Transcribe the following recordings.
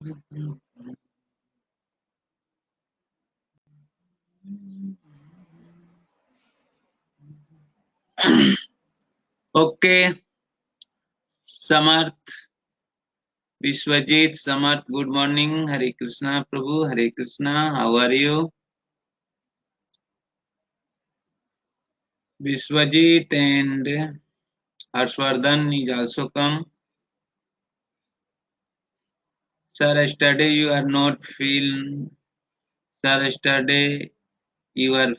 Okay, Samarth, Vishwajit, Samarth, good morning. Hare Krishna Prabhu, Hare Krishna. How are you? Vishwajit and Harshvardhan is also come. Sir, yesterday you are not feel. Sir, yesterday you are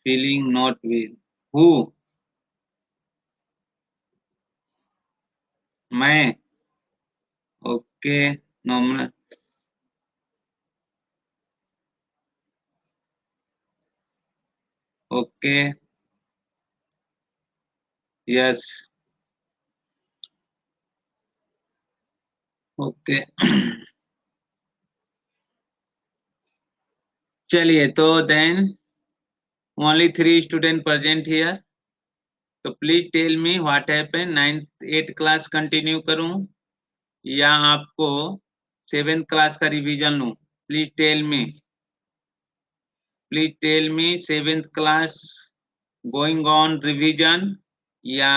feeling not well. Who? मैं? Okay, normal. Okay, yes, okay. चलिए, तो then only 3 student present here. तो please tell me what happen. 9th 8th class continue करूं या आपको 7th class का revision लूं? Please tell me. Please tell me 7th class going on revision या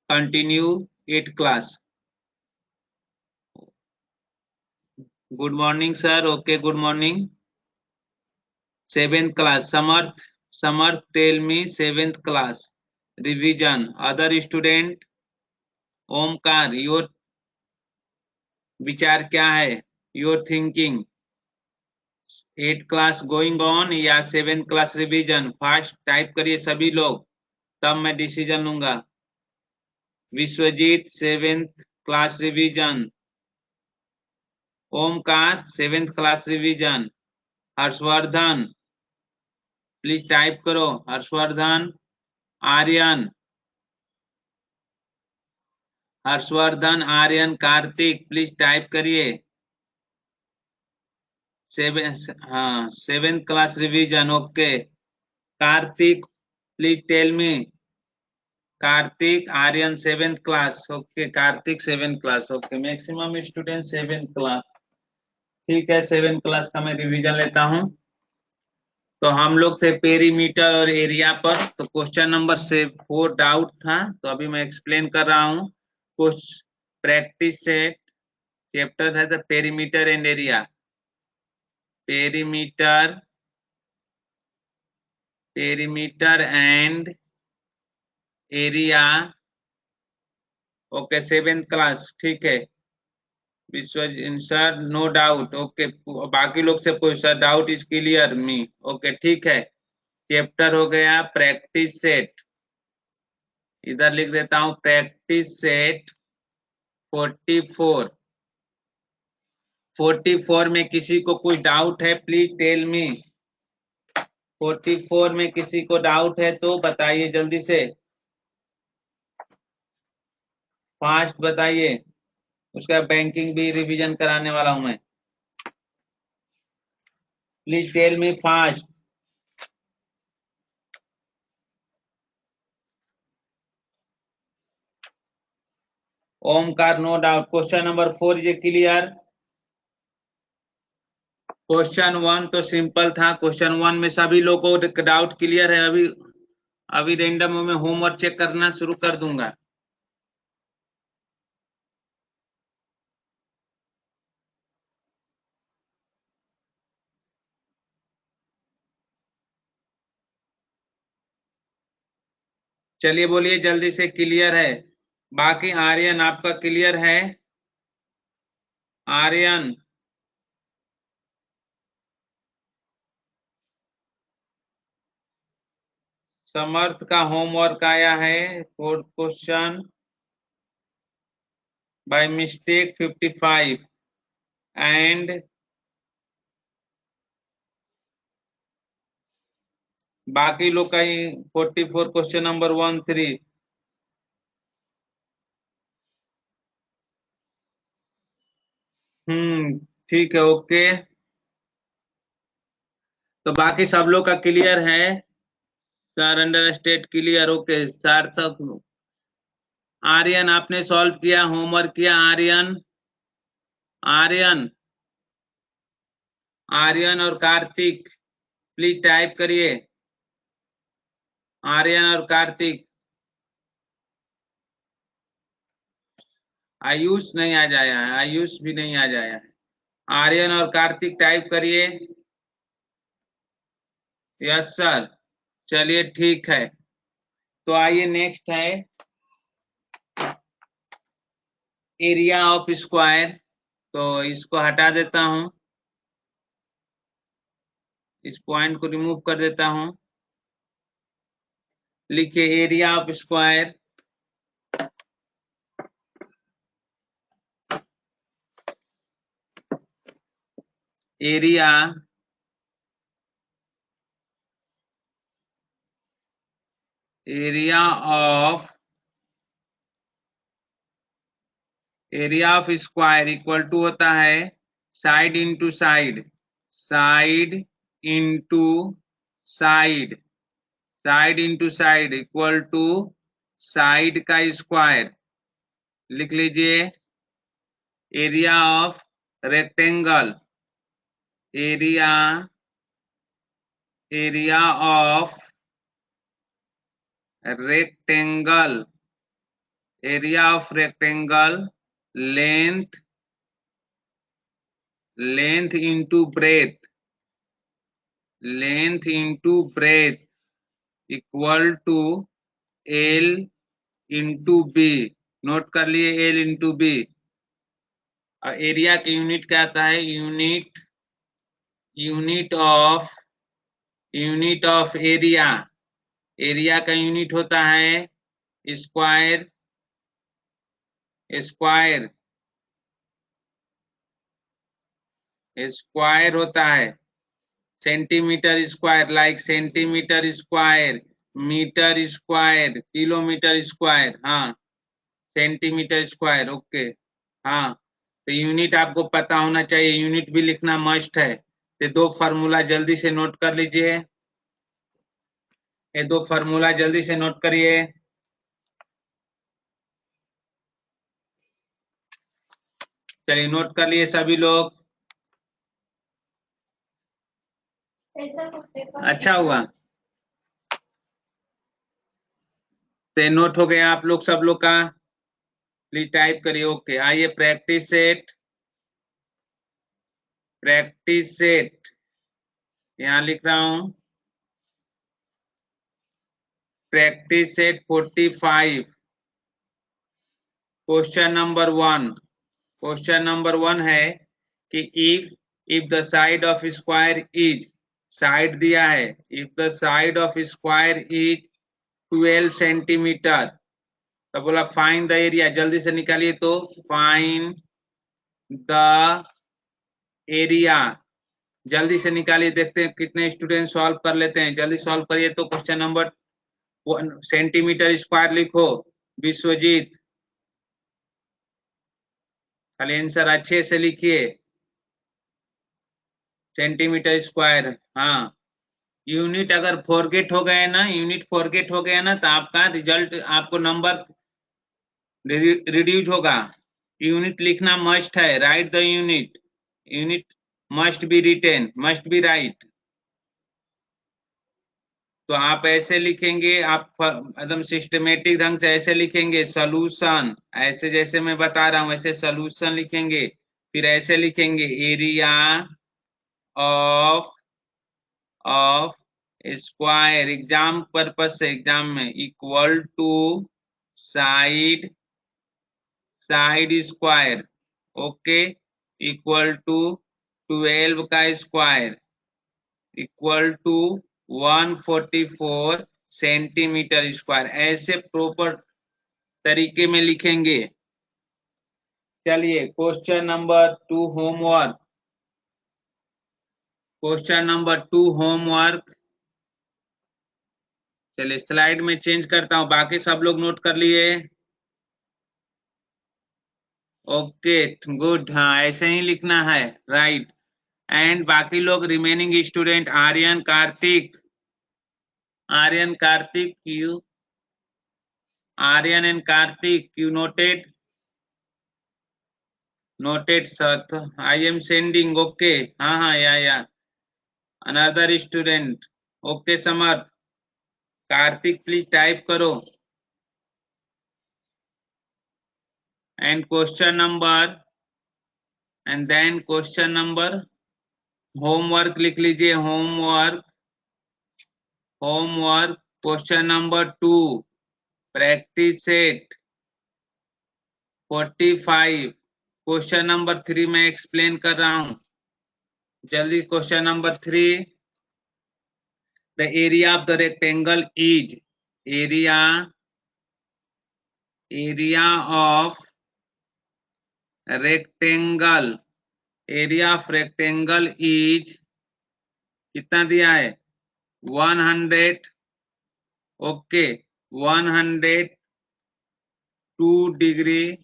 continue 8th class? Good morning sir. Okay, good morning. 7th class, Samarth, Samarth tell me 7th class revision. Other student, Omkar, your विचार क्या है? Your thinking 8th class going on या 7th class revision? Fast type करिए सभी लोग, तब मैं डिसीजन लूंगा। Vishwajit 7th class revision, Omkar 7th class revision, Harshvardhan please type करो, हर्षवर्धन, आर्यन, हर्षवर्धन, आर्यन, कार्तिक प्लीज टाइप करिए। 7th class revision, okay. Karthik please tell me. Karthik, Aryan 7th class, okay. Karthik 7th class, okay. Maximum student 7th class, ठीक है। 7th क्लास का मैं रिवीजन लेता हूं। तो हम लोग थे पेरीमीटर और एरिया पर। तो क्वेश्चन नंबर से 4 डाउट था, तो अभी मैं एक्सप्लेन कर रहा हूँ। कुछ प्रैक्टिस सेट चैप्टर है the perimeter and area. Perimeter, perimeter and area, okay. 7th class, ठीक है। विश्व सर, नो डाउट, ओके। बाकी लोग से पूछ, sir doubt is clear me, okay, ठीक है। चैप्टर हो गया प्रैक्टिस सेट, इधर लिख देता हूं प्रैक्टिस सेट 44। 44 में किसी को कोई डाउट है? प्लीज टेल मी। 44 में किसी को डाउट है तो बताइए जल्दी से, फास्ट बताइए। उसका बैंकिंग भी रिवीजन कराने वाला हूं मैं। Please tell me fast. Omkar, no doubt. Question number 4 is clear. Question 1 तो सिंपल था। क्वेश्चन 1 में सभी लोगों को डाउट क्लियर है? अभी अभी रेंडम में होमवर्क चेक करना शुरू कर दूंगा। चलिए बोलिए जल्दी से, क्लियर है? बाकी आर्यन आपका क्लियर है? आर्यन, समर्थ का होमवर्क आया है 4th question by mistake 55 and बाकी लोग का 44 क्वेश्चन नंबर 1 3। ठीक है, ओके। तो बाकी सब लोग का क्लियर है? Sir under state clear, okay. सार्थक आर्यन आपने सॉल्व किया, होमवर्क किया? आर्यन, आर्यन, आर्यन और कार्तिक प्लीज टाइप करिए। आर्यन और कार्तिक। आयुष नहीं आ जाया है, आयुष भी नहीं आ जाया है। आर्यन और कार्तिक टाइप करिए। यस सर, चलिए ठीक है। तो आइए नेक्स्ट है एरिया ऑफ स्क्वायर। तो इसको हटा देता हूं, इस पॉइंट को रिमूव कर देता हूं। लिखिए area of square. Area of square equal to होता है side into side, side into side, side into side equal to side का स्क्वायर। लिख लीजिए area of rectangle, area of rectangle, area of rectangle length, length into breadth, length into breadth equal to L into B. Note कर लिए L into B. Area की unit क्या आता है? Unit, unit of area, area का unit होता है square, square, square होता है centimetre square, like centimetre square, metre square, kilometre square. हाँ, सेंटीमीटर स्क्वायर। ओके, हाँ। तो यूनिट आपको पता होना चाहिए, यूनिट भी लिखना मस्ट है। ये दो फार्मूला जल्दी से नोट कर लीजिए, ये दो फार्मूला जल्दी से नोट करिए। चलिए नोट कर लिए सभी लोग। अच्छा हुआ, तो नोट हो गया आप लोग सब लोग का। प्लीज टाइप करिए। ओके, आइए प्रैक्टिस सेट, प्रैक्टिस सेट यहाँ लिख रहा हूं, practice set 45। Question number 1, question number 1 है कि if the side of square is, side दिया है, if the side of square is 12 centimetre, तो बोला फाइंड द एरिया। जल्दी से निकालिए, तो फाइंड द एरिया, जल्दी से निकालिए। देखते हैं कितने स्टूडेंट सॉल्व कर लेते हैं। जल्दी सॉल्व करिए। तो क्वेश्चन नंबर 1 सेंटीमीटर स्क्वायर लिखो विश्वजीत, खाली आंसर अच्छे से लिखिए। सेंटीमीटर स्क्वायर, हाँ। यूनिट अगर फॉरगेट हो गए ना, यूनिट फॉरगेट हो गया ना, तो आपका रिजल्ट, आपको नंबर रिड्यूस होगा। यूनिट लिखना मस्ट है, write the unit, unit must be written, must be write. तो आप ऐसे लिखेंगे, आप एकदम सिस्टमेटिक ढंग से ऐसे लिखेंगे सॉल्यूशन, ऐसे जैसे मैं बता रहा हूं ऐसे सॉल्यूशन लिखेंगे। फिर ऐसे लिखेंगे area of square, exam purpose से, एग्जाम में, equal to side, side square. Okay, equal to 12 का square equal to 144 centimetre square. ऐसे प्रॉपर तरीके में लिखेंगे। चलिए question number 2 homework, question number 2 homework. चलिए स्लाइड में चेंज करता हूं, बाकी सब लोग नोट कर लिए? ओके गुड, हाँ ऐसे ही लिखना है, राइट। एंड बाकी लोग remaining student, Aryan Karthik, Aryan Karthik, you, Aryan and Karthik, you noted? Noted, sir. I am sending. Okay. Yeah. Another student. Okay, Samarth. Karthik, please type करो. And question number. And then question number. Homework लिख लीजिए. Homework. Question number 2. Practice set 45. Question number 3 मैं explain कर रहा हूँ. जल्दी. Question number 3. The area of the rectangle is area of rectangle. Area of rectangle is कितना दिया है 100. Okay 102 degree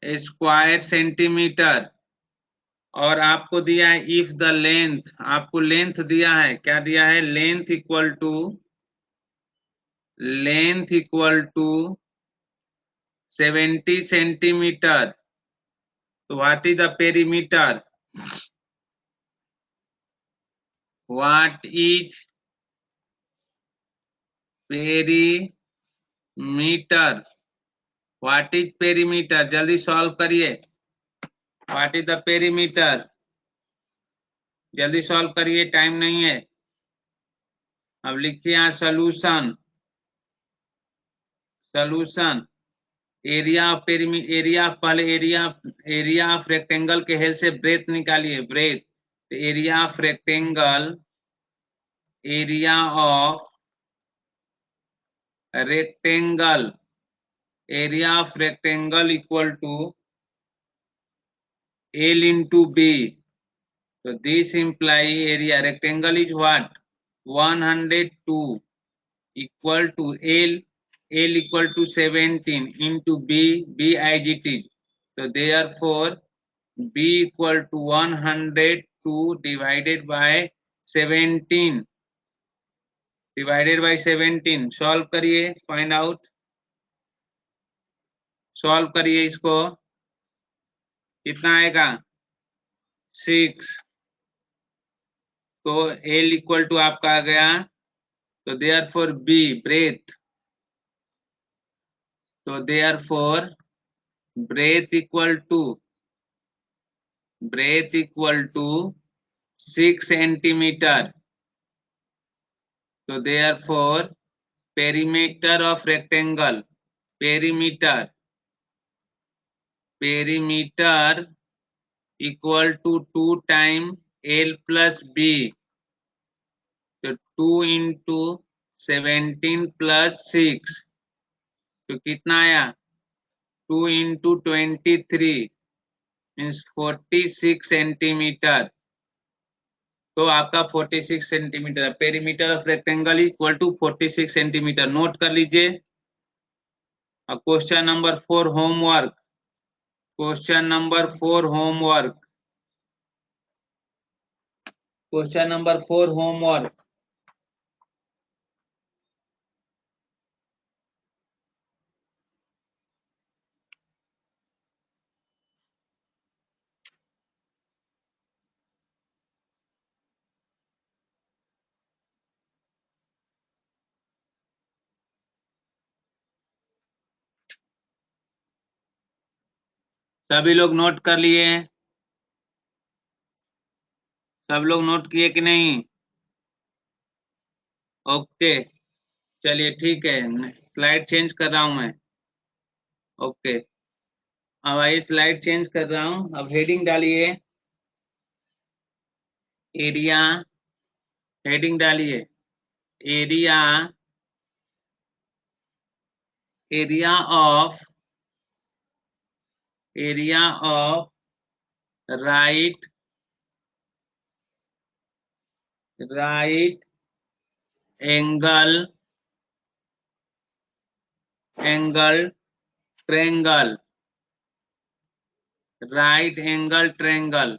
square centimetre. और आपको दिया है इफ द लेंथ. आपको लेंथ दिया है. क्या दिया है? Length equal to 70 centimetre. तो what is the perimeter? What is perimeter? What is perimeter? जल्दी सॉल्व करिए. What is the perimeter? जल्दी सॉल्व करिए, टाइम नहीं है. अब लिखिए यहाँ solution. Area of area of rectangle के हेल्प से ब्रेथ निकालिए. Breadth. Area of rectangle equal to L into B. So this imply area rectangle is what? 102 equal to L equal to 17 into B as it is. So therefore B equal to 102 divided by 17. Solve करिए. Find out. Solve करिए इसको. कितना आएगा? 6. तो L equal to आपका आ गया. तो therefore B breadth. तो therefore breadth equal to 6 centimeter. So therefore perimeter of rectangle. Perimeter equal to 2 times L plus B. So 2 into 17 plus 6. तो कितना आया? 2 into 23 means 46 सेंटीमीटर. तो आपका 46 centimetre. Perimeter of rectangle equal to 46 centimetre. Note कर लीजिए. अब question number 4 homework. Question number 4 homework. Question number 4 homework. सभी लोग नोट कर लिए? सब लोग नोट किए कि नहीं? ओके चलिए ठीक है. स्लाइड चेंज कर रहा हूं मैं. ओके अब आइए स्लाइड चेंज कर रहा हूं. अब हेडिंग डालिए. एरिया. हेडिंग डालिए. Area of right angle triangle. Right angle triangle.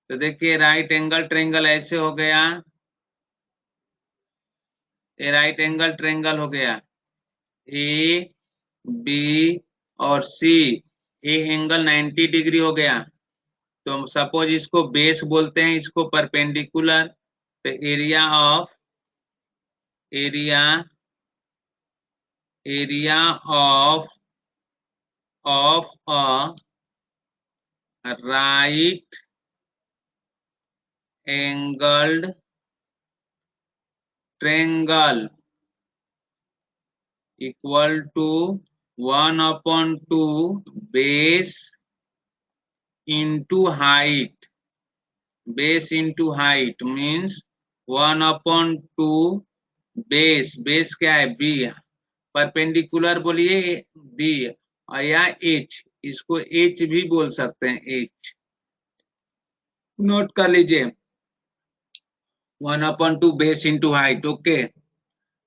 तो देखिए राइट एंगल ट्रायंगल ऐसे हो गया. ये राइट एंगल ट्रायंगल हो गया, ए बी और सी, ए एंगल 90 डिग्री हो गया। तो सपोज इसको बेस बोलते हैं, इसको परपेंडिकुलर, तो area of a right angled triangle equal to 1/2 base into height, base into height means 1/2 base, base क्या है बी, परपेंडिकुलर बोलिए बी, या एच, इसको एच भी बोल सकते हैं, एच नोट कर लीजिए, 1/2 बेस इंटू हाइट। ओके,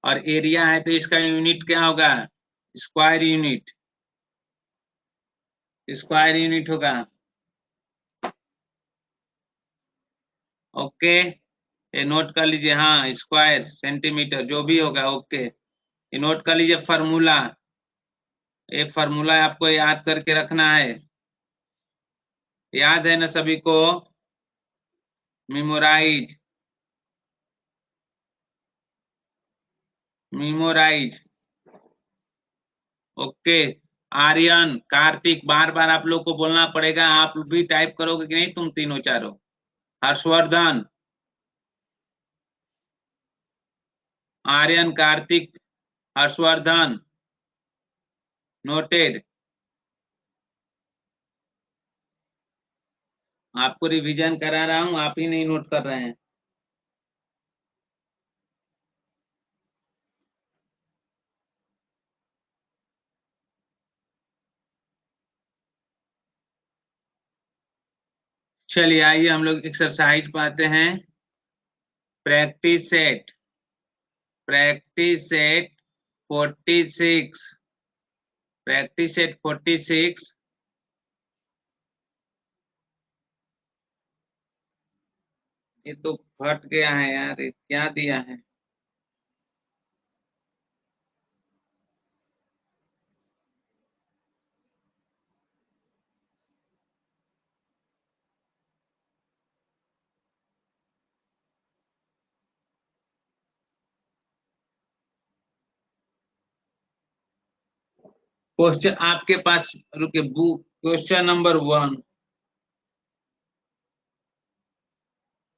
और एरिया है तो इसका यूनिट क्या होगा, स्क्वायर यूनिट, स्क्वायर यूनिट होगा। ओके, ये नोट कर लीजिए, हाँ स्क्वायर सेंटीमीटर जो भी होगा। ओके, ये नोट कर लीजिए फार्मूला, ये फार्मूला आपको याद करके रखना है, याद है ना सभी को, memorise, memorise. Okay, Aryan, Kartik, बार बार आप लोग को बोलना पड़ेगा, आप भी टाइप करोगे कि नहीं तुम तीनों चारों, हर्षवर्धन, आर्यन, कार्तिक, हर्षवर्धन, नोटेड। आपको रिवीजन करा रहा हूं, आप ही नहीं नोट कर रहे हैं। चलिए आइए हम लोग एक्सरसाइज पाते हैं, practice set, practice set 46, practice set 46। ये तो फट गया है यार, ये क्या दिया है, क्वेश्चन आपके पास, रुके, book question number 1,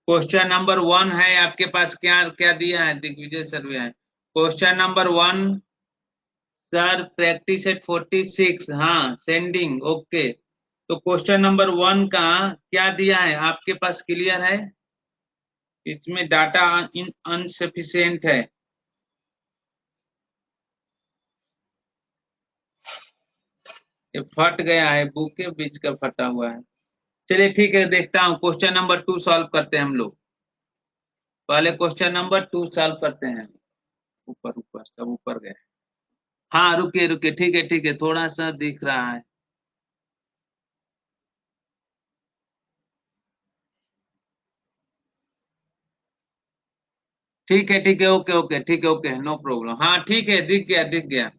question number 1 है आपके पास, क्या क्या दिया है, दिग्विजय सर है, question number 1 sir, practice eight 46, हाँ सेंडिंग। ओके, तो क्वेश्चन नंबर 1 का क्या दिया है आपके पास, क्लियर है, इसमें डाटा अनसफिशिएंट है, ये फट गया है, बुक के बीच का फटा हुआ है। चलिए ठीक है, देखता हूँ, क्वेश्चन नंबर 2 सॉल्व करते हैं हम लोग, पहले क्वेश्चन नंबर 2 सॉल्व करते हैं। ऊपर ऊपर सब ऊपर गए, हाँ रुकिए रुकिए, ठीक है, थोड़ा सा दिख रहा है, ठीक है, ओके ओके, ठीक है, ओके, नो प्रॉब्लम, हाँ ठीक है, दिख गया दिख गया।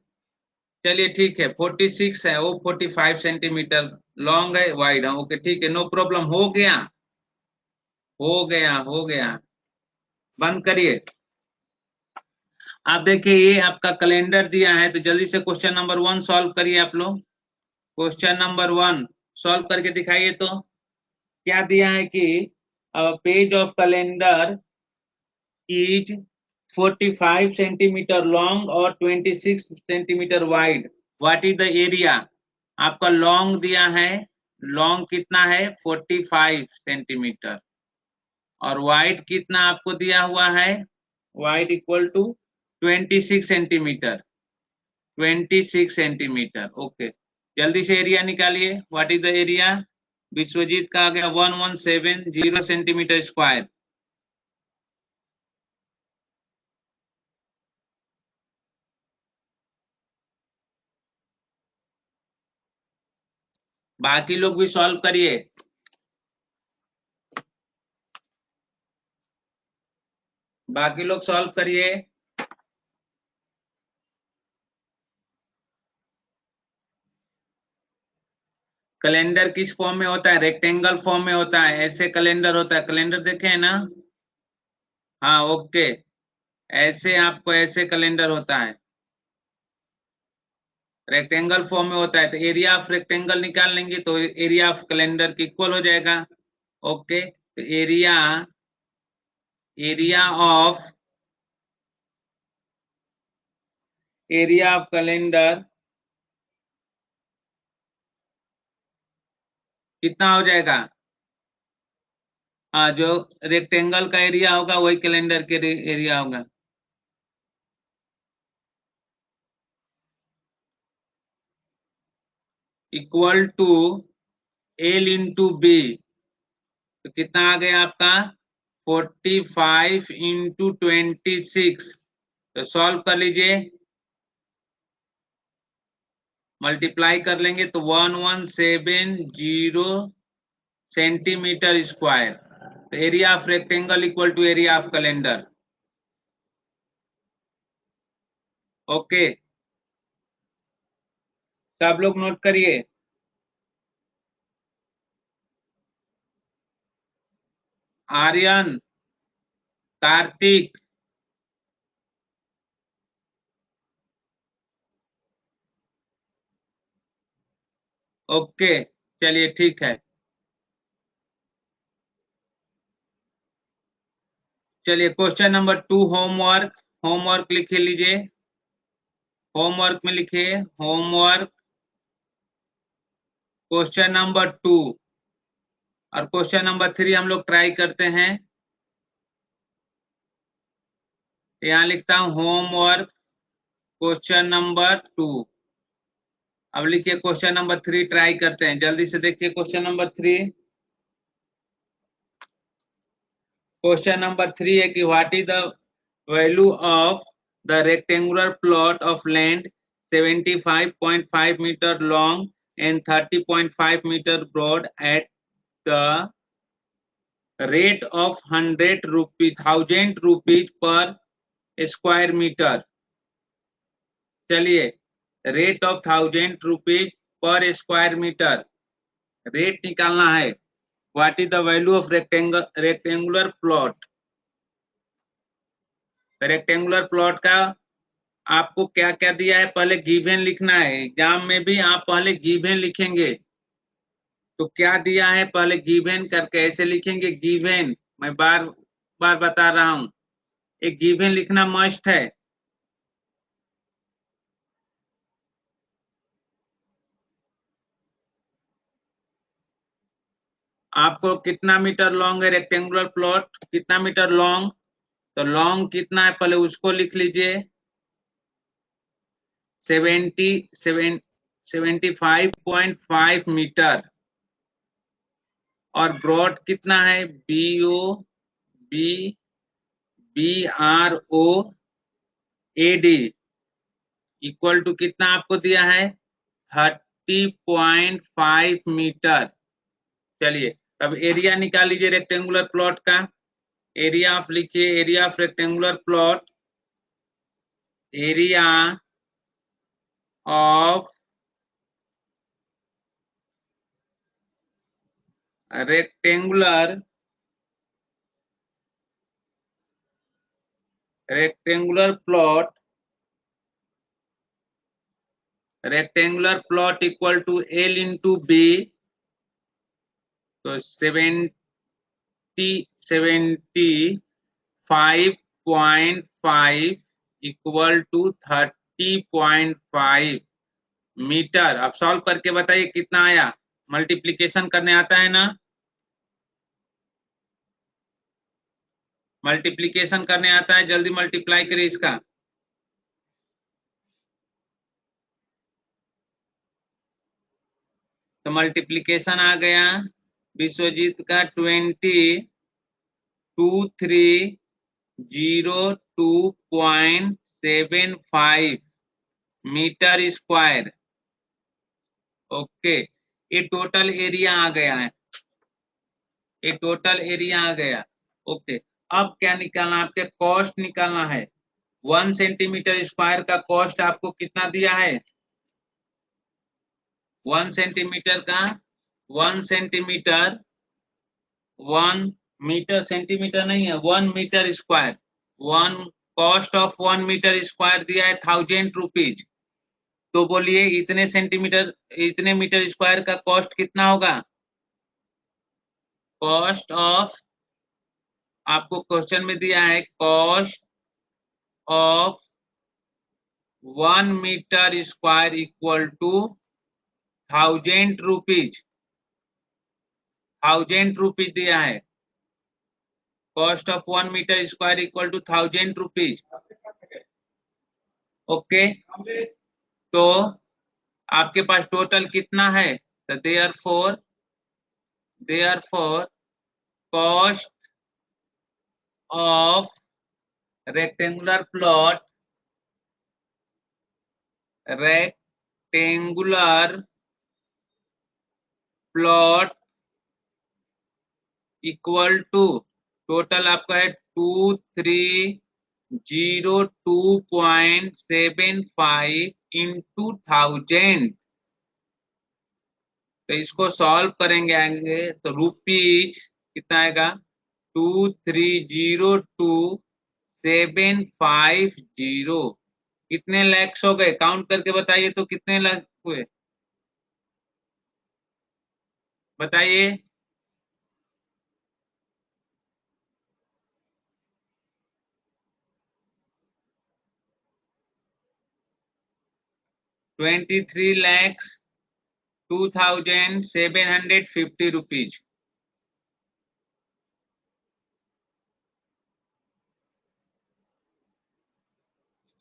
चलिए ठीक है, 46 है, वो 45 सेंटीमीटर लॉन्ग है, वाइड है। ओके ठीक है, नो प्रॉब्लम, हो गया हो गया हो गया, बंद करिए। आप देखिए, ये आपका कैलेंडर दिया है, तो जल्दी से क्वेश्चन नंबर 1 सॉल्व करिए आप लोग, क्वेश्चन नंबर 1 सॉल्व करके दिखाइए। तो क्या दिया है कि page of calendar is 45 centimetre long और 26 centimetre wide, what is the area, आपका लॉन्ग दिया है, लॉन्ग कितना है 45 सेंटीमीटर, और वाइड कितना आपको दिया हुआ है, wide equal to 26 centimetre, 26 centimetre. Okay, जल्दी से एरिया निकालिए, what is the area, Vishwajit का आ गया 1170 सेंटीमीटर स्क्वायर। बाकी लोग भी सॉल्व करिए, बाकी लोग सॉल्व करिए। कैलेंडर किस फॉर्म में होता है? रेक्टेंगल फॉर्म में होता है, ऐसे कैलेंडर होता है। कैलेंडर देखे है ना? हाँ ओके, ऐसे आपको ऐसे कैलेंडर होता है, रेक्टेंगल फॉर्म में होता है। तो एरिया ऑफ रेक्टेंगल निकाल लेंगे तो एरिया ऑफ कैलेंडर की इक्वल हो जाएगा। ओके, तो एरिया ऑफ कैलेंडर कितना हो जाएगा? हाँ, जो रेक्टेंगल का एरिया होगा वही कैलेंडर के एरिया होगा। Equal to L into B, तो कितना आ गया आपका? 45 इंटू 26। तो सॉल्व कर लीजिए, मल्टीप्लाई कर लेंगे तो 1170 सेंटीमीटर स्क्वायर। तो area of rectangle equal to area of calendar. Okay, सब लोग नोट करिए। आर्यन, कार्तिक, ओके चलिए ठीक है। चलिए क्वेश्चन नंबर 2 होमवर्क, होमवर्क लिख लीजिए। होमवर्क में लिखिए होमवर्क क्वेश्चन नंबर 2 और क्वेश्चन नंबर 3 हम लोग ट्राई करते हैं। यहाँ लिखता हूं होमवर्क क्वेश्चन नंबर 2। अब लिखिए क्वेश्चन नंबर 3 ट्राई करते हैं, जल्दी से देखिए क्वेश्चन नंबर 3। क्वेश्चन नंबर 3 है कि what is the value of the rectangular plot of land 75.5 metre long and 30.5 meter broad at the rate of 1000 rupees per square meter। चलिए, रेट ऑफ 1000 रुपीज पर square metre rate निकालना है। What is the value of rectangular plot? Rectangular plot का आपको क्या क्या दिया है, पहले गिवन लिखना है। एग्जाम में भी आप पहले गिवन लिखेंगे, तो क्या दिया है पहले गिवन करके ऐसे लिखेंगे। गिवन, मैं बार बार बता रहा हूं, एक गिवन लिखना मस्ट है। आपको कितना मीटर लॉन्ग है रेक्टेंगुलर प्लॉट, कितना मीटर लॉन्ग, तो लॉन्ग कितना है पहले उसको लिख लीजिए। 75.5 मीटर। और ब्रॉड कितना है? BROAD इक्वल टू कितना आपको दिया है? 30.5 मीटर। चलिए अब एरिया निकाल लीजिए रेक्टेंगुलर प्लॉट का। एरिया ऑफ लिखिए, area of rectangular plot, area of rectangular plot, rectangular plot equal to L into B. तो 75.5 इक्वल टू 30.5 मीटर। अब सॉल्व करके बताइए कितना आया। मल्टीप्लीकेशन करने आता है ना? मल्टीप्लीकेशन करने आता है, जल्दी मल्टीप्लाई करिए इसका। तो मल्टीप्लीकेशन आ गया विश्वजीत का 22,302.75 मीटर स्क्वायर। ओके, ये टोटल एरिया आ गया है, ये टोटल एरिया आ गया। ओके, अब क्या निकालना है? आपके कॉस्ट निकालना है। 1 सेंटीमीटर स्क्वायर का कॉस्ट आपको कितना दिया है? 1 सेंटीमीटर का 1 सेंटीमीटर, 1 मीटर, सेंटीमीटर नहीं है, 1 metre square, 1 cost of 1 metre square दिया है 1000 रुपीज। तो बोलिए इतने सेंटीमीटर, इतने मीटर स्क्वायर का कॉस्ट कितना होगा? कॉस्ट ऑफ, आपको क्वेश्चन में दिया है cost of 1 metre square equal to 1000 rupees, 1000 rupees दिया है। Cost of 1 metre square equal to 1000 rupees. Okay, तो आपके पास टोटल कितना है? तो therefore cost of rectangular plot, equal to, total आपका है 2302.75 इंटू 1000। तो इसको सॉल्व करेंगे आएंगे तो रुपीज कितना आएगा? 2302.750। कितने लैक्स हो गए? काउंट करके बताइए तो कितने लाख हुए, बताइए। 23,02,750 रुपीज।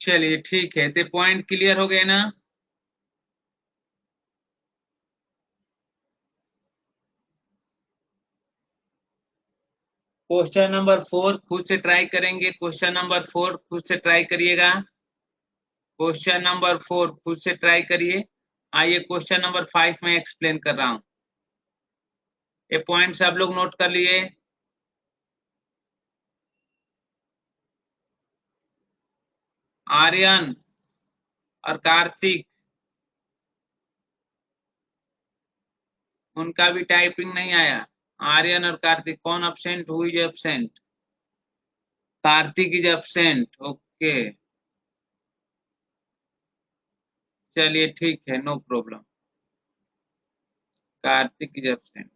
चलिए ठीक है, तो पॉइंट क्लियर हो गए ना? क्वेश्चन नंबर 4 खुद से ट्राई करेंगे। क्वेश्चन नंबर 4 खुद से ट्राई करिएगा। क्वेश्चन नंबर 4 खुद से ट्राई करिए। आइए क्वेश्चन नंबर 5 में एक्सप्लेन कर रहा हूं। ये पॉइंट सब लोग नोट कर लिए? आर्यन और कार्तिक, उनका भी टाइपिंग नहीं आया। आर्यन और कार्तिक, कौन absent? Who is absent? Karthik is absent. Okay, चलिए ठीक है, no problem. Karthik is absent.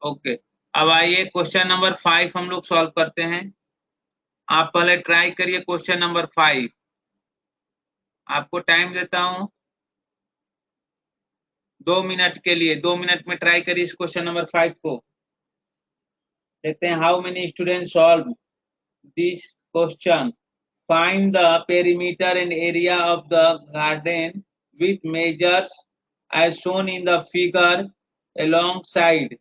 Okay, अब आइए क्वेश्चन नंबर 5 हम लोग सॉल्व करते हैं। आप पहले ट्राई करिए क्वेश्चन नंबर 5। आपको टाइम देता हूं 2 मिनट के लिए। 2 मिनट में ट्राई करिए इस क्वेश्चन नंबर 5 को। देखते हैं how many student solve this question. Find the perimeter and area of the garden with measures as shown in the figure alongside.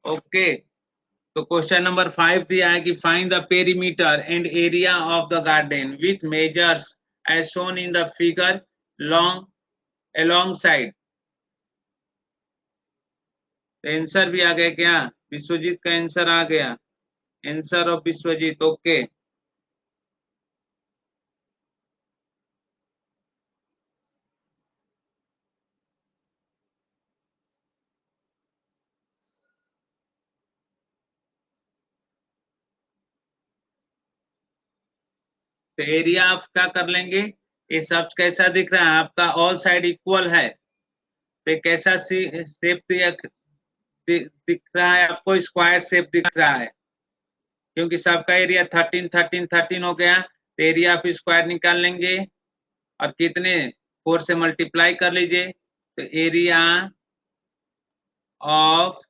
Okay, तो क्वेश्चन नंबर 5 दिया है कि find the perimeter and area of the garden with measures as shown in the figure long along side. Answer भी आ गया क्या? विश्वजीत का answer आ गया। Answer of Vishwajeet. ओके, तो एरिया आप क्या कर लेंगे? ये सब कैसा दिख रहा है आपका? ऑल साइड इक्वल है, तो कैसा शेप दिख रहा है आपको? स्क्वायर शेप दिख रहा है, क्योंकि सबका एरिया 13 13 13 हो गया। तो एरिया आप स्क्वायर निकाल लेंगे और कितने 4 से मल्टीप्लाई कर लीजिए। तो ऑफ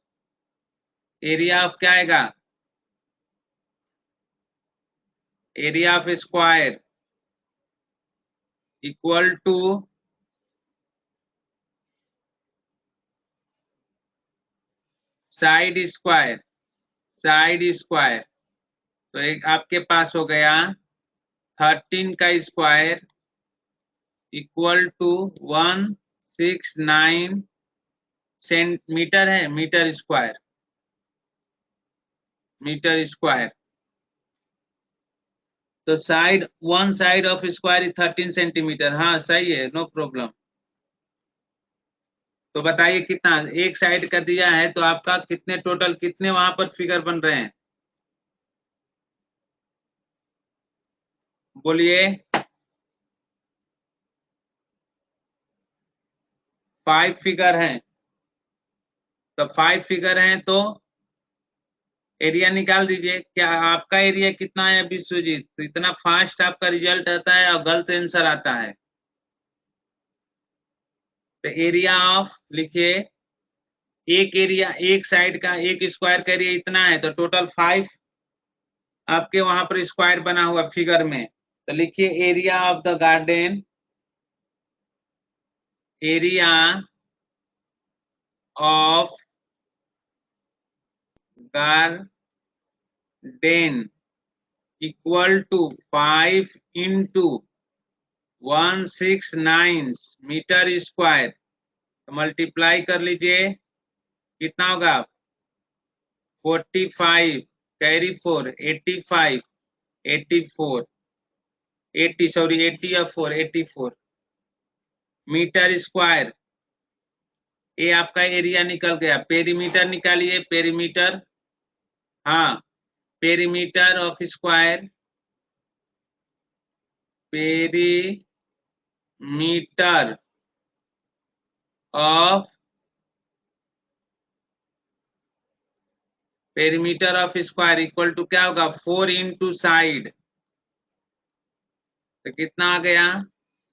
एरिया ऑफ क्या आएगा? Area of square equal to side square, side square. तो एक आपके पास हो गया 13 का स्क्वायर इक्वल टू 169 सेंटीमीटर है, मीटर स्क्वायर, मीटर स्क्वायर। तो side, one side of square is 13 centimetre. हाँ सही है, नो प्रॉब्लम। तो बताइए कितना, एक साइड का दिया है तो आपका कितने टोटल, कितने वहां पर फिगर बन रहे हैं, बोलिए। 5 फिगर हैं, तो 5 फिगर हैं तो एरिया निकाल दीजिए। क्या आपका एरिया कितना है विश्वजीत? तो इतना फास्ट आपका रिजल्ट आता है और गलत आंसर आता है। तो एरिया ऑफ लिखिए, एक एरिया, एक साइड का, एक स्क्वायर का एरिया इतना है, तो टोटल 5 आपके वहां पर स्क्वायर बना हुआ फिगर में। तो लिखिए area of the garden, area of garden equal to 5 into 169 metre square. तो मल्टीप्लाई कर लीजिए, कितना होगा? 45 कैरी 4, 85, 84, 80, सॉरी 80 या 4, 84 मीटर स्क्वायर। ये आपका एरिया निकल गया। पेरीमीटर निकालिए, पेरीमीटर। हाँ, perimeter of square, perimeter of, perimeter of square equal to क्या होगा? 4 इंटू साइड। तो कितना आ गया?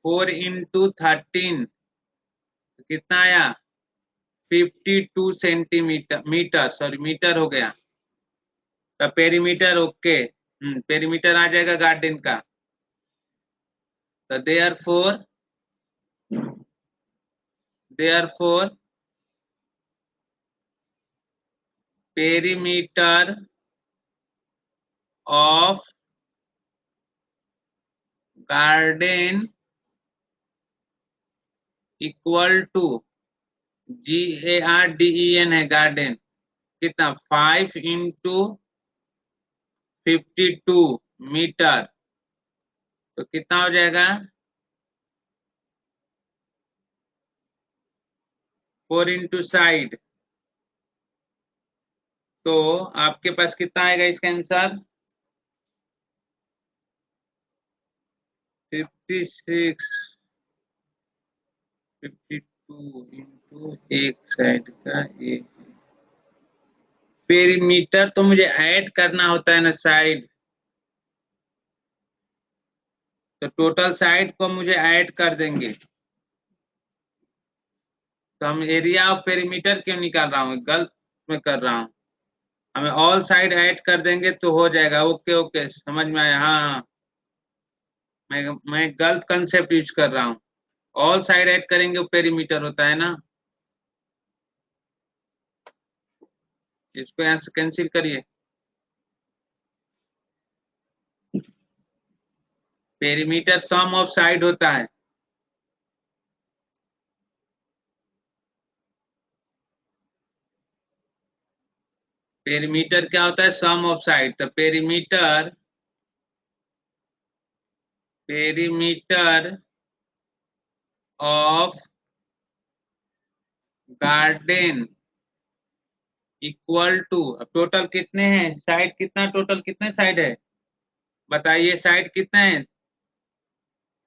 4 इंटू 13, तो कितना आया? 52 सेंटीमीटर, मीटर सॉरी मीटर हो गया। तो पेरीमीटर ओके, पेरीमीटर आ जाएगा गार्डन का। तो therefore perimeter of garden equal to, GARDEN है गार्डन, कितना? 5 इंटू 52 मीटर। तो कितना हो जाएगा? 4 इंटू साइड। तो आपके पास कितना आएगा इसका आंसर? 56, 52 इंटू एक साइड का एक। पेरीमीटर तो मुझे ऐड करना होता है ना साइड, तो टोटल साइड को मुझे ऐड कर देंगे। तो हम एरिया ऑफ पेरीमीटर क्यों निकाल रहा हूँ, गलत में कर रहा हूँ। हमें ऑल साइड ऐड कर देंगे तो हो जाएगा। ओके ओके, समझ में आया। हाँ हाँ, मैं गलत कंसेप्ट यूज कर रहा हूँ। ऑल साइड ऐड करेंगे वो पेरीमीटर होता है ना। इसको यहाँ से कैंसिल करिए। पेरीमीटर सम ऑफ साइड होता है। पेरीमीटर क्या होता है? Sum of side. तो perimeter, perimeter of garden equal to, अब टोटल कितने हैं साइड, कितना टोटल, कितने साइड है बताइए? साइड कितने हैं?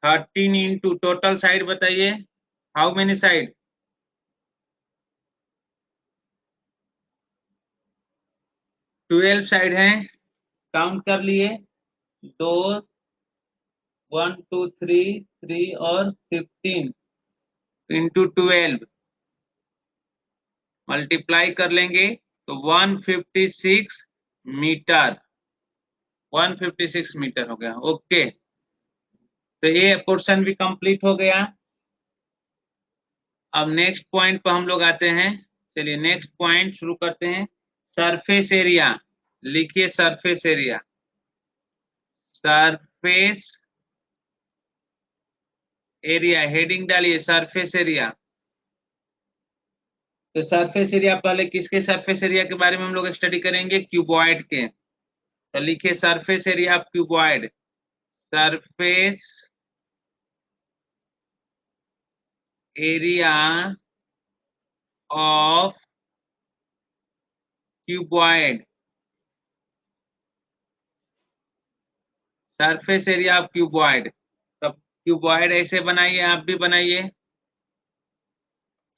13 इंटू टोटल साइड बताइए, हाउ मेनी साइड? 12 साइड हैं, काउंट कर लिए। 2, 1 2 3, 3 और 15 इंटू 12 मल्टीप्लाई कर लेंगे तो 156 मीटर, 156 मीटर हो गया। ओके, तो ये पोर्शन भी कंप्लीट हो गया। अब नेक्स्ट पॉइंट पर हम लोग आते हैं। चलिए नेक्स्ट पॉइंट शुरू करते हैं। सरफेस एरिया, लिखिए surface area, surface area, heading डालिए सरफेस एरिया। तो सरफेस एरिया, पहले किसके सरफेस एरिया के बारे में हम लोग स्टडी करेंगे? क्यूबॉइड के। तो लिखिए surface area of cuboid. Surface area of cuboid, surface area of cuboid. तब क्यूबॉइड ऐसे बनाइए, आप भी बनाइए।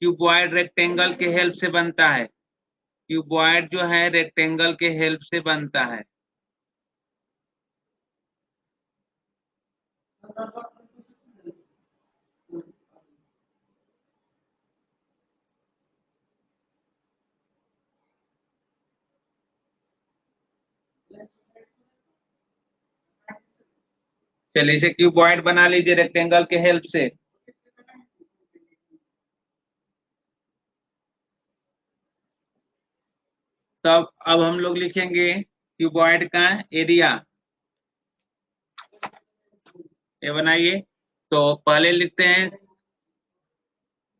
क्यूबॉइड रेक्टेंगल के हेल्प से बनता है, क्यूबॉइड जो है रेक्टेंगल के हेल्प से बनता है। चलिए इसे क्यूबॉइड बना लीजिए रेक्टेंगल के हेल्प से। तब अब हम लोग लिखेंगे क्यूबॉइड का एरिया, ये बनाइए। तो पहले लिखते हैं,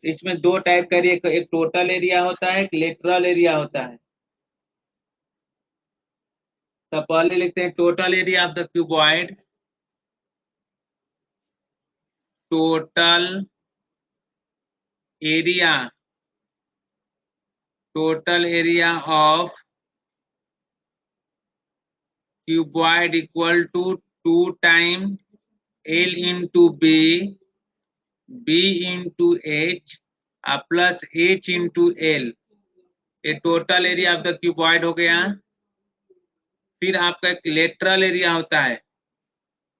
इसमें दो टाइप का एरिया, एक टोटल एरिया होता है, एक लेटरल एरिया होता है। तो पहले लिखते हैं total area of the cuboid, total area, total area of cuboid equal to 2 time L into B, B into H plus H into L। ये total area of the cuboid हो गया। फिर आपका एक लेटरल एरिया होता है,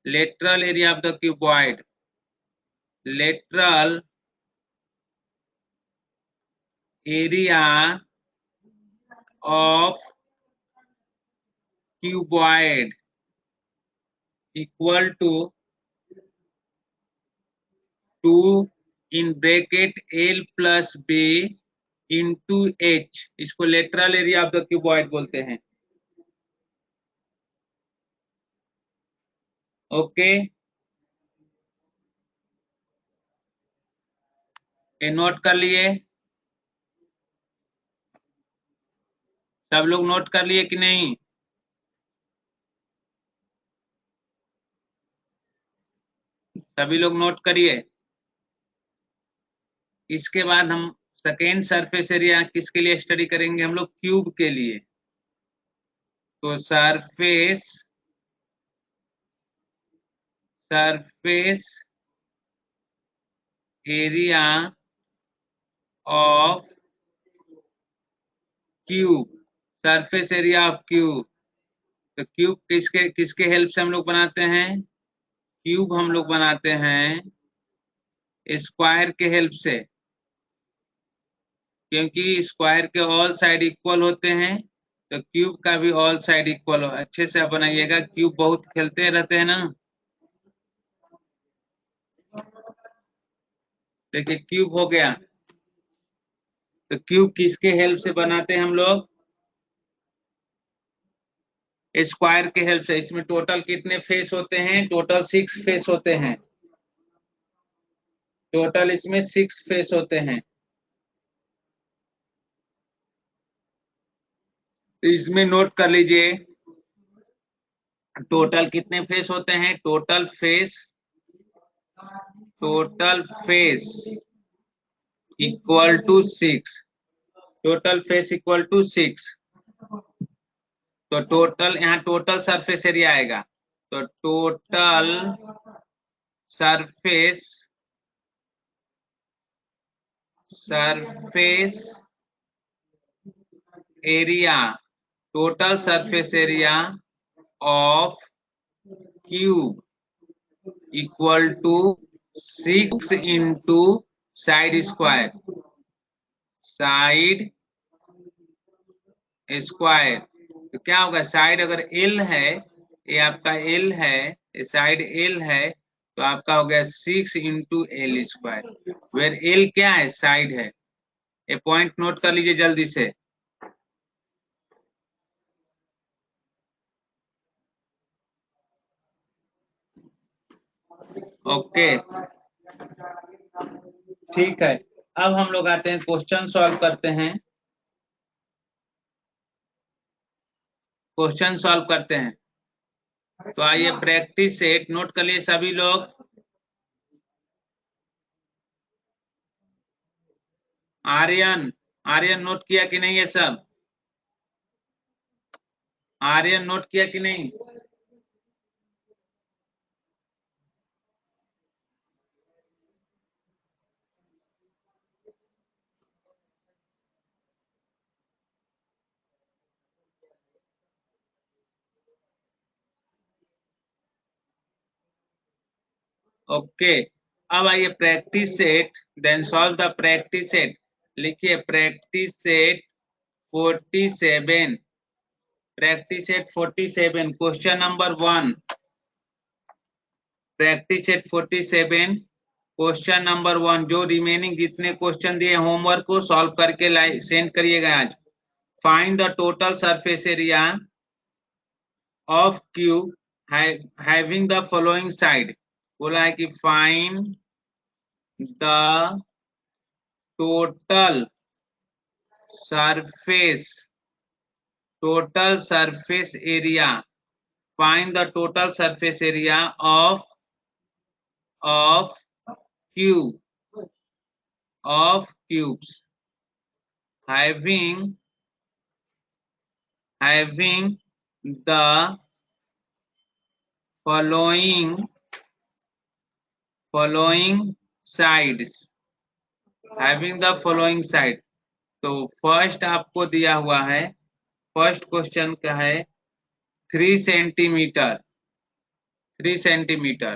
lateral area of the cuboid, lateral area of cuboid equal to 2 in bracket L plus B into H। इसको lateral area of the cuboid बोलते हैं। ओके, ये नोट कर लिए? सब लोग नोट कर लिए कि नहीं? सभी लोग नोट करिए। इसके बाद हम सेकेंड सरफेस एरिया किसके लिए स्टडी करेंगे? हम लोग क्यूब के लिए। तो surface area of cube, surface area of cube. तो क्यूब किसके किसके हेल्प से हम लोग बनाते हैं? क्यूब हम लोग बनाते हैं स्क्वायर के हेल्प से, क्योंकि स्क्वायर के ऑल साइड इक्वल होते हैं। तो क्यूब का भी ऑल साइड इक्वल हो। अच्छे से आप बनाइएगा, क्यूब बहुत खेलते रहते हैं ना। देखिए क्यूब हो गया। तो क्यूब किसके हेल्प से बनाते हैं हम लोग? स्क्वायर के हेल्प से। इसमें टोटल कितने फेस होते हैं? टोटल 6 फेस होते हैं। टोटल इसमें 6 फेस होते हैं। तो इसमें नोट कर लीजिए टोटल कितने फेस होते हैं। Total face equal to 6, total face equal to 6। तो टोटल यहाँ टोटल सरफेस एरिया आएगा। तो total surface area, total surface area of cube equal to 6 into side square, side square. तो क्या होगा? साइड अगर एल है, ये आपका एल है, ये साइड एल है, तो आपका हो गया 6 इंटू एल स्क्वायर, वेर एल क्या है? साइड है। ये पॉइंट नोट कर लीजिए जल्दी से। ओके, ठीक है। अब हम लोग आते हैं क्वेश्चन सॉल्व करते हैं। क्वेश्चन सॉल्व करते हैं। तो आइए प्रैक्टिस सेट नोट कर लिए सभी लोग। आर्यन, आर्यन नोट किया कि नहीं ये सब? आर्यन नोट किया कि नहीं? ओके, अब आइए practice set, then solve the practice set. लिखिए practice set 47, practice set 47 question number 1। Practice set 47 question number 1। जो रिमेनिंग जितने क्वेश्चन दिए होमवर्क को सॉल्व करके सेंड करिएगा आज। Find the total surface area of cube having the following side. बोला है कि find the total surface, total surface area, find the total surface area of cube, of cubes having the following sides, having the following side। तो first आपको दिया हुआ है, first question का है 3 सेंटीमीटर, 3 सेंटीमीटर।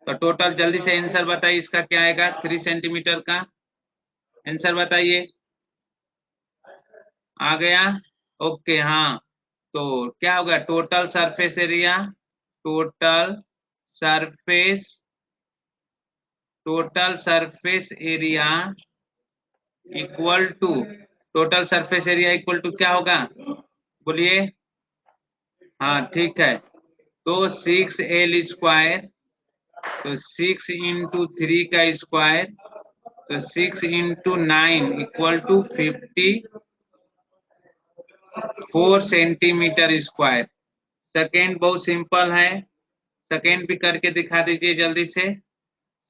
तो टोटल जल्दी से आंसर बताइए, इसका क्या आएगा 3 सेंटीमीटर का आंसर बताइए। आ गया? ओके हाँ, तो क्या होगा total surface area, total surface, total surface area equal to, total surface area equal to क्या होगा बोलिए? हाँ ठीक है, तो 6L स्क्वायर, तो 6 इंटू 3 का स्क्वायर, तो 6 इंटू 9 equal to 54 centimetre square. Second बहुत सिंपल है, सेकेंड भी करके दिखा दीजिए जल्दी से।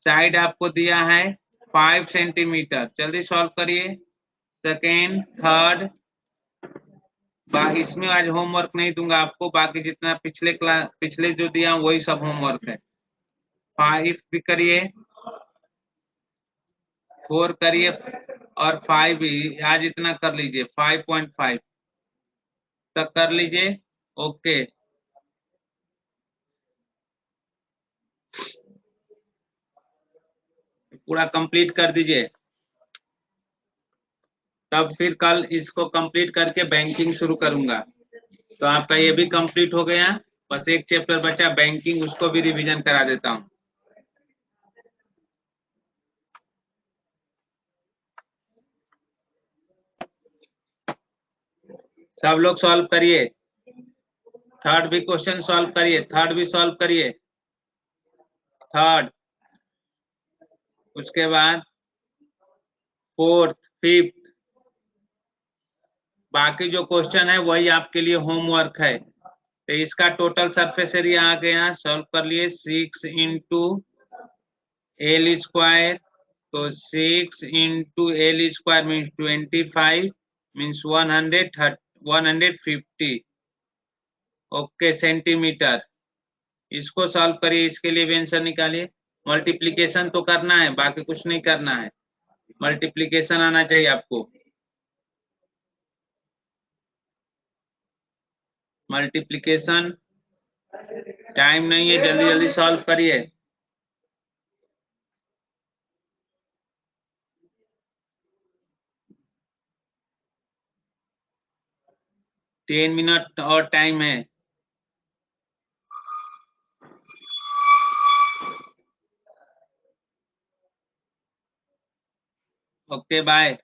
साइड आपको दिया है 5 सेंटीमीटर, जल्दी सॉल्व करिए। सेकेंड, थर्ड, इसमें आज होमवर्क नहीं दूंगा आपको, बाकी जितना पिछले क्लास पिछले जो दिया वही सब होमवर्क है। 5 भी करिए, 4 करिए और 5 भी आज इतना कर लीजिए, 5.5 तक कर लीजिए। ओके, पूरा कंप्लीट कर दीजिए, तब फिर कल इसको कंप्लीट करके बैंकिंग शुरू करूंगा। तो आपका ये भी कंप्लीट हो गया, बस एक चैप्टर बचा बैंकिंग, उसको भी रिवीजन करा देता हूँ। सब लोग सॉल्व करिए, थर्ड भी क्वेश्चन सॉल्व करिए, थर्ड भी सॉल्व करिए, थर्ड, उसके बाद फोर्थ, फिफ्थ, बाकी जो क्वेश्चन है वही आपके लिए होमवर्क है। तो इसका टोटल सरफेस एरिया आ गया, सॉल्व कर लिए, 6 इंटू एल स्क्वायर, तो 6 इंटू L square means 25 means 150 okay centimetre. इसको सॉल्व करिए, इसके लिए भी आंसर निकालिए। मल्टीप्लीकेशन तो करना है, बाकी कुछ नहीं करना है, मल्टीप्लीकेशन आना चाहिए आपको। मल्टीप्लीकेशन टाइम नहीं है, जल्दी जल्दी सॉल्व करिए। टेन मिनट और टाइम है। Okay bye.